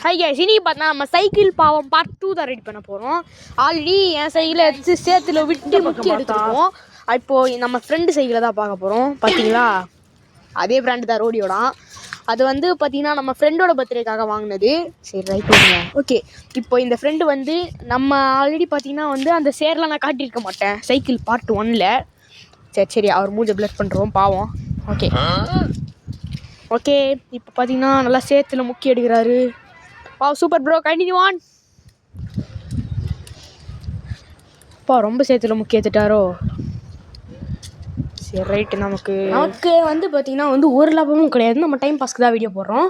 Hi guys, இன்னைக்கு பார்த்தா நம்ம சைக்கிள் பாவம் பார்ட் 2 தான் ரெடி பண்ண போகிறோம். ஆல்ரெடி என் சைக்கிளை எடுத்து சேத்துல விட்டு முக்கி எடுத்துருக்கோம். இப்போது நம்ம ஃப்ரெண்டு சைக்கிளை தான் பார்க்க போகிறோம். பார்த்தீங்களா, அதே பிராண்டு தான் ரோடியோடான். அது வந்து பார்த்தீங்கன்னா நம்ம ஃப்ரெண்டோட பர்த்டேக்காக வாங்கினது. சரி ரைட் ஓகே ஓகே. இப்போ இந்த ஃப்ரெண்டு வந்து நம்ம ஆல்ரெடி பார்த்தீங்கன்னா வந்து அந்த சேர்லாம் நான் காட்டியிருக்க மாட்டேன் சைக்கிள் பார்ட் 1ல். சரி அவர் மூஞ்சை பிளட் பண்ணுறோம் பாவம். Okay okay. இப்போ பார்த்தீங்கன்னா நல்லா சேத்துல முக்கி எடுக்கிறாரு. Wow super bro, continue on. அப்பா ரொம்ப சேத்துல முக்கி எடுத்துட்டாரோ. சரி ரைட்டு. நமக்கு வந்து பார்த்திங்கன்னா வந்து ஒரு லாபமும் கிடையாது. நம்ம டைம் பாஸ்க்கு தான் வீடியோ போடுறோம்.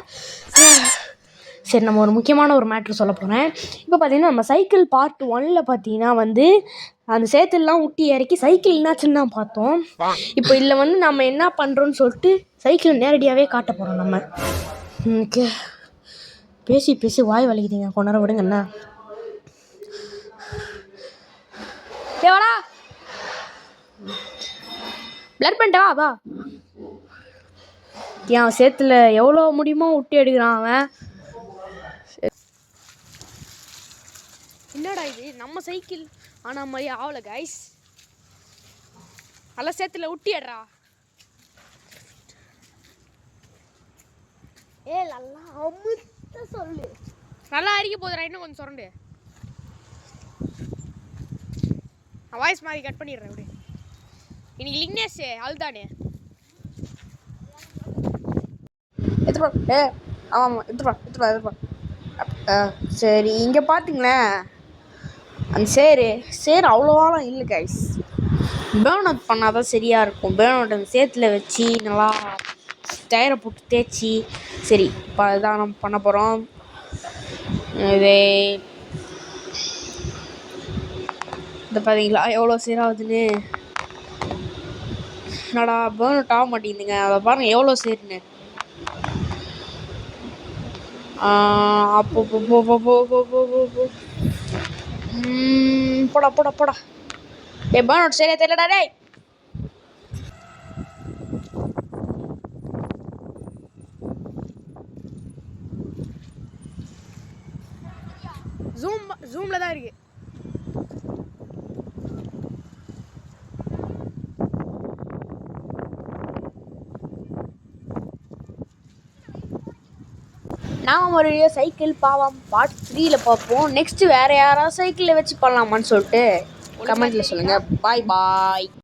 சரி, நம்ம ஒரு முக்கியமான ஒரு மேட்ரு சொல்ல போகிறேன். இப்போ பார்த்திங்கன்னா நம்ம சைக்கிள் பார்ட் 1ல் பார்த்தீங்கன்னா வந்து அந்த சேத்துலாம் ஊட்டி இறக்கி சைக்கிள் என்னாச்சுன்னு தான் பார்த்தோம். இப்போ இதில் வந்து நம்ம என்ன பண்ணுறோன்னு சொல்லிட்டு சைக்கிள் நேரடியாகவே காட்ட போகிறோம் நம்ம. ஓகே, பேசி வாய் வலிக்குதுங்க, கொஞ்ச நேரம் விடுங்கண்ணா. ஏவாடா பிளட் பண்ணிட்டவா வா. ஏன் சேத்துல எவ்வளோ முடியுமோ விட்டு எடுக்கிறான் அவன். என்னடா இது நம்ம சைக்கிள் ஆனால் மாதிரி ஆகலை கைஸ். நல்லா சேத்துல விட்டிடுறா. நல்லா அமுத்த சொல்லு. நல்லா அரிக்க போதுடா, இன்னும் கொஞ்சம் சுரண்டு. வாய்ஸ் மாதிரி கட் பண்ணிடுறேன் இப்படி. இன்னைக்கு லிக்னேஷ் அதுதானே எடுத்துப்பா. ஆமாம் எடுத்துப்பா. சரி, இங்கே பார்த்துங்களேன் அந்த சேர் அவ்வளோவாலாம் இல்லை கைஸ். பேர்ன் அவுட் பண்ணால் தான் சரியாக இருக்கும். பேர்ன் அவுட் அந்த சேத்துல வச்சு நல்லா டயரை போட்டு தேய்ச்சி. சரி, இப்போ அதுதான் நம்ம பண்ண போகிறோம். இது பார்த்தீங்களா எவ்வளோ சேராகுதுன்னு. என்னடா பேர்ன் அவுட் ஆக மாட்டேங்குதுங்க. அதை பாருங்கள் எவ்வளோ சேருன்னு. அப்போ போடா. பேர்ன் அவுட் சரியா தெரியலடா டேய். ஜூம்ல தான் இருக்கு. நாம் ஒரு சைக்கிள் பாவம் பார்ட் 3ல் பார்ப்போம். நெக்ஸ்ட்டு வேறு யாராவது சைக்கிளில் வச்சு பண்ணலாமான்னு சொல்லிட்டு கமெண்ட்டில் சொல்லுங்கள். பாய்.